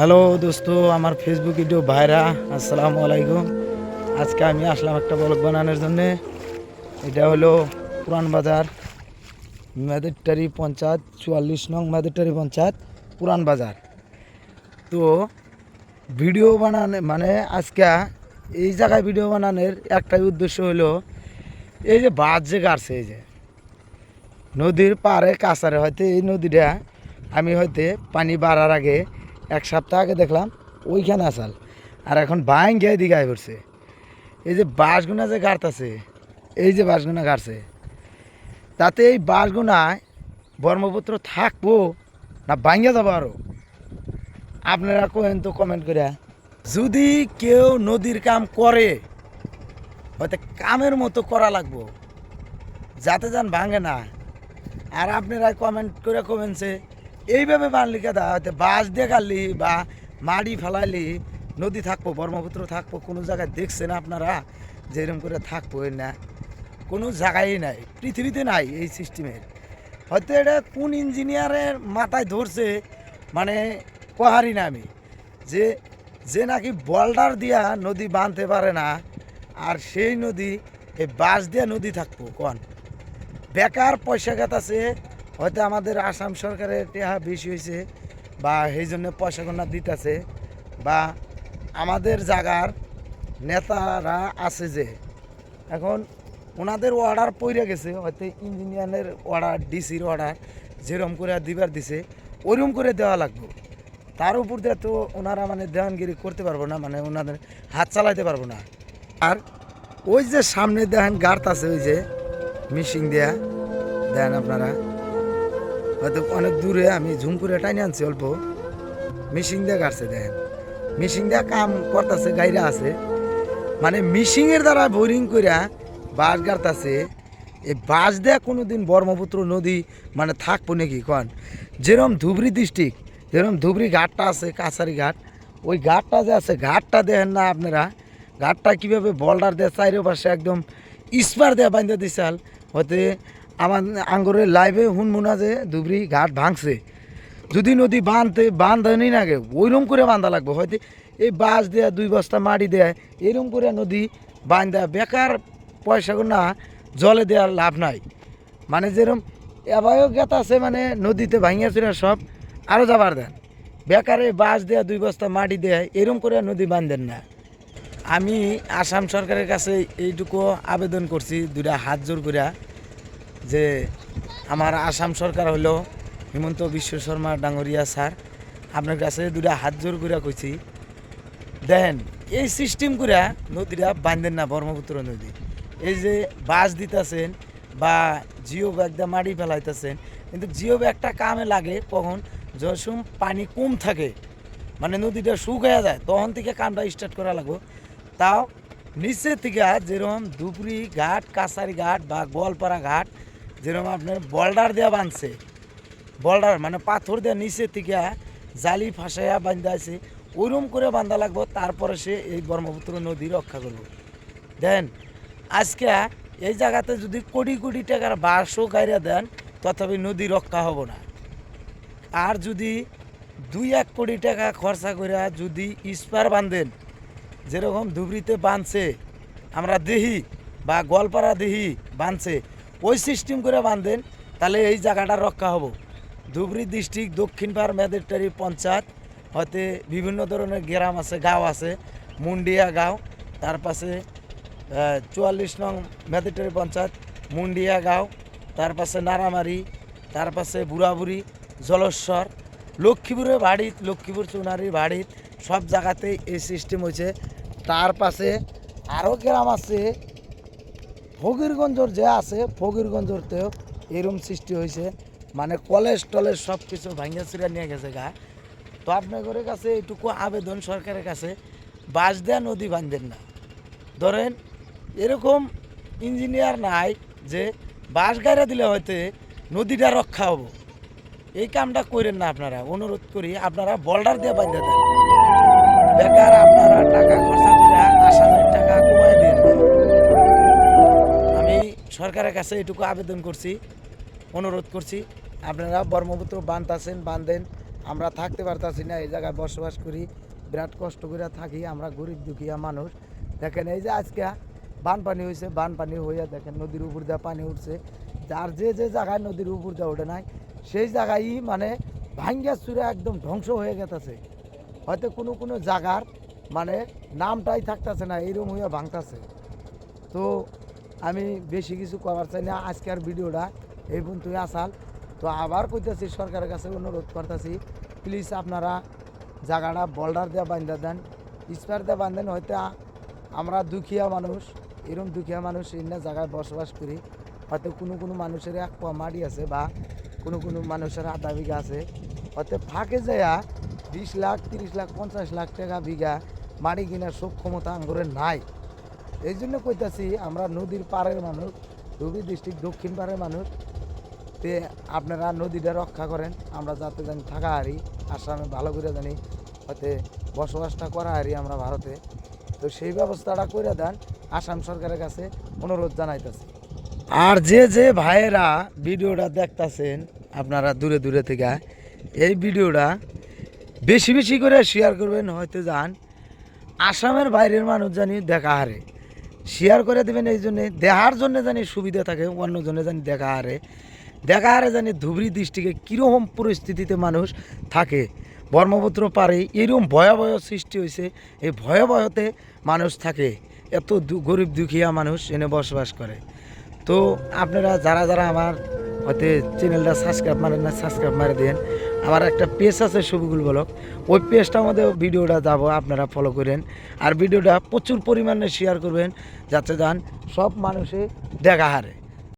Hello দোস্ত, আমার Facebook video ভাইরা, আসসালামু আলাইকুম। আজকে আমি আসলাম একটা ব্লগ বানানোর জন্যে। এটা হলো পুরান বাজার মেদেরটারি পঞ্চায়েত, 44 নং মেদেরটারি পঞ্চায়েত, পুরান বাজার। তো ভিডিও বানানো মানে আজকে এই জায়গায় ভিডিও বানানোর একটাই উদ্দেশ্য হলো, এই যে বাঁধ যে গাড়ছে, এই যে নদীর পাড়ে কাছারে, হয়তো এই নদীটা আমি হয়তো পানি বাড়ার আগে এক সপ্তাহ আগে দেখলাম ওইখানে আসাল, আর এখন বাইং গিয়ে দিঘায় পড়ছে। এই যে বাঁশগুনা যে গাড়তাছে, এই যে বাঁশগুনা গাড়ছে, তাতে এই বাঁশগুনায় ব্রহ্মপুত্র থাকবো না ভাঙ্গা যাবো আরও? আপনারা কেন তো কমেন্ট করে। যদি কেউ নদীর কাম করে, হয়তো কামের মতো করা লাগবো, যাতে যান ভাঙে না। আর আপনারা কমেন্ট করে কমেন্টসে এইভাবে বানলি কেদা, হয়তো বাঁশ দিয়ে গাড়লি বা মাড়ি ফেলাইলি নদী থাকবো, ব্রহ্মপুত্র থাকবো? কোনো জায়গায় দেখছেন আপনারা যে এরকম করে থাকবো? না, কোনো জায়গায় নাই, পৃথিবীতে নাই এই সিস্টেমের। হয়তো এটা কোন ইঞ্জিনিয়ারের মাথায় ধরছে, মানে কহারি না আমি, যে যে নাকি বোল্ডার দিয়া নদী বাঁধতে পারে না, আর সেই নদী এই বাঁশ দিয়া নদী থাকবো কন? বেকার পয়সা আছে। হয়তো আমাদের আসাম সরকারের টেহা বেশি হয়েছে, বা সেই জন্য পয়সা কন্যা দিতেছে, বা আমাদের জায়গার নেতারা আছে যে এখন ওনাদের অর্ডার পড়ে গেছে, হয়তো ইঞ্জিনিয়ারের অর্ডার, ডিসির অর্ডার যেরকম করে দিবার দিছে ওইরকম করে দেওয়া লাগবে। তার উপর দিয়ে তো ওনারা মানে দেওয়ানগিরি করতে পারবো না, মানে ওনাদের হাত চালাইতে পারবো না। আর ওই যে সামনে দেখেন গার্ত আছে, ওই যে মিশিং দেয়া দেন আপনারা, হয়তো অনেক দূরে আমি ঝুম করে টাইনে আনছি অল্প, মিশিং দিয়ে গাড়ছে দেখেন, মিশিং দিয়ে কাম করতেছে, গাইরা আছে, মানে মিশিংয়ের দ্বারা বোরিং কইরা বাঁশ গাড়তাছে। এই বাঁশ দেয়া কোনো দিন ব্রহ্মপুত্র নদী মানে থাকবো নাকি কন? যেরকম ধুবড়ি ডিস্ট্রিক্ট, যেরকম ধুবড়ি ঘাটটা আছে, কাছারি ঘাট, ওই ঘাটটা যে আছে, ঘাটটা দেখেন না আপনারা? ঘাটটা কীভাবে বোল্ডার দেয় চাইরো পাশে একদম স্পার দেয়া বান্ধা দিছাল। হয়তো আমার আঙ্গুরের লাইভে হুনমুনা যে ধুবড়ি ঘাট ভাঙছে, যদি নদী বাঁধনি না গে ওইরকম করে বাঁধা লাগবে। হয়তো এই বাঁশ দেয়া 2 বস্তা মাটি দেয় এরকম করে নদী বাঁধা, বেকার পয়সাগুলো না জলে দেওয়ার লাভ নাই। মানে যেরকম এবারও গেত আছে, মানে নদীতে ভাঙিয়া চুরা সব আরও যাবার দেন, বেকারে বাঁশ দেয়া 2 বস্তা মাটি দেয় এরকম করে নদী বাঁধেন না। আমি আসাম সরকারের কাছে এইটুকু আবেদন করছি, দুইটা হাত জোর করিয়া, যে আমার আসাম সরকার হলো হিমন্ত বিশ্ব শর্মা ডাঙরিয়া স্যার, আপনার কাছে দুটা হাত জোর করে কইছি, দেখেন এই সিস্টেম করে নদীটা বাঁধেন না, ব্রহ্মপুত্র নদী। এই যে বাস দিতেছেন বা জিও ব্যাগ দিয়ে মাটি ফেলাইতেছেন, কিন্তু জিও ব্যাগটা কামে লাগে কখন? যখন পানি কম থাকে, মানে নদীটা শুকাইয়া যায়, তখন থেকে কামটা স্টার্ট করা লাগবে। তাও নিচের থেকে যেরকম ধুবড়ি ঘাট, কাছারি ঘাট বা গোয়ালপাড়া ঘাট, যেরকম আপনার বোল্ডার দেওয়া বাঁধছে, বোল্ডার মানে পাথর দেওয়া নিচের থেকে জালি ফাঁসাইয়া বান্ধা আছে, ওইরকম করে বান্ধা লাগবো, তারপরে সে এই ব্রহ্মপুত্র নদী রক্ষা করবো। দেন আজকে এই জায়গাতে যদি কোটি কোটি টাকার বাঁশও গাইরা দেন, তথাপি নদী রক্ষা হব না। আর যদি 2-1 কোটি টাকা খরচা করে যদি স্পার বাঁধেন, যেরকম ধুবড়িতে বাঁধছে আমরা দেহি, বা গোয়ালপাড়া দেহি বাঁধছে, ওই সিস্টেম করে বাঁধেন, তাহলে এই জায়গাটা রক্ষা হব। ধুবড়ি ডিস্ট্রিক্ট দক্ষিণ পাড় মেদেরটারি পঞ্চায়েত, হয়তো বিভিন্ন ধরনের গ্রাম আছে, গাঁও আছে, মুন্ডিয়া গাঁও, তার পাশে 44 নং মেদেরটারি পঞ্চায়েত মুন্ডিয়া গাঁও, তার পাশে নারামারি, তার পাশে বুড়াবুড়ি, জলেশ্বর, লক্ষ্মীপুরের বাড়িত, লক্ষ্মীপুর চুনারির বাড়িত, সব জায়গাতেই এই সিস্টেম হয়েছে। তার পাশে আরও গ্রাম আছে, ফকিরগঞ্জর যে আছে, ফকিরগঞ্জরতেও এরম সৃষ্টি হয়েছে, মানে কলেজ টলেজ সব কিছু ভাঙিয়া চিরা নিয়ে গেছে গা। তো আপনাদের কাছে এইটুকু আবেদন সরকারের কাছে, বাঁশ দেয়া নদী বাঁধেন না। ধরেন এরকম ইঞ্জিনিয়ার নাই যে বাঁশ গাইরা দিলে হয়তো নদীটা রক্ষা হবো, এই কামটা করেন না আপনারা, অনুরোধ করি আপনারা বোল্ডার দিয়ে বাঁধে দেন। বেকার আপনারা টাকা খরচা করে আসামের টাকা কমায় দেন না। আমি সরকারের কাছে এটুকু আবেদন করছি, অনুরোধ করছি, আপনারা ব্রহ্মপুত্র বাঁধ আছেন বাঁধেন, আমরা থাকতে পারতাছি না, এই জায়গায় বসবাস করি, বিরাট কষ্ট করে থাকি আমরা, গরিব দুঃখিয়া মানুষ। দেখেন এই যে আজকে বানপানি হয়েছে, বানপানি হইয়া দেখেন নদীর উপর দিয়ে পানি উঠছে, যার যে যে জায়গায় নদীর উপর দিয়ে ওঠে নাই সেই জায়গায় মানে ভাঙ্গা চুরে একদম ধ্বংস হয়ে গেছে। হয়তো কোনো কোনো জায়গার মানে নামটাই থাকতেছে না, এইরকম হইয়া ভাঙতেছে। তো আমি বেশি কিছু করার চাই না, আজকের ভিডিওটা এই পর্যন্তই আসাল। তো আবার কইতেছি, সরকারের কাছে অনুরোধ করতেছি, প্লিজ আপনারা জায়গাটা বোল্ডার দিয়ে বান্ধা দেন, স্পার দিয়ে বান্ধেন। হয়তো আমরা দুঃখিয়া মানুষ, এরকম দুঃখিয়া মানুষ এই না জায়গায় বসবাস করি, হয়তো কোনো কোনো মানুষের এক পোয়া মাটি আছে বা কোনো কোনো মানুষের আধা বিঘা আছে, হয়তো ফাঁকে যাইয়া 20 লাখ 30 লাখ 50 লাখ টাকা বিঘা মাটি কেনার সক্ষমতা আঙ্গুরের নাই। এই জন্য কইতাছি আমরা নদীর পাড়ের মানুষ, ধুবড়ী ডিস্ট্রিক্ট দক্ষিণ পাড়ের মানুষ, তে আপনারা নদীটা রক্ষা করেন, আমরা যাতে জানি থাকা হারি, আসামে ভালো করে জানি হয়তো বসবাসটা করা হারি আমরা ভারতে। তো সেই ব্যবস্থাটা করে দেন, আসাম সরকারের কাছে অনুরোধ জানাইতেছি। আর যে যে ভাইয়েরা ভিডিওটা দেখতেছেন আপনারা দূরে দূরে থেকে, এই ভিডিওটা বেশি বেশি করে শেয়ার করবেন, হয়তো যান আসামের বাইরের মানুষ জানি দেখা হারে, শেয়ার করে দেবেন। এই জন্যে দেখার জন্য জানি সুবিধা থাকে, অন্যজনে জানি দেখা হারে জানি ধুবড়ী ডিস্ট্রিক্টে কীরকম পরিস্থিতিতে মানুষ থাকে, ব্রহ্মপুত্র পারে এরকম ভয়াবহ সৃষ্টি হয়েছে, এই ভয়াবহতে মানুষ থাকে, এত গরিব দুঃখিয়া মানুষ এনে বসবাস করে। তো আপনারা যারা যারা আমার হয়তো চ্যানেলটা সাবস্ক্রাইব মারেন না, সাবস্ক্রাইব মারে দেন। আমার একটা পেজ আছে শফিকুল ব্লগ, ওই পেজটার মধ্যে ভিডিওটা যাব, আপনারা ফলো করেন। আর ভিডিওটা প্রচুর পরিমাণে শেয়ার করবেন, যাতে যান সব মানুষে দেখা হারে।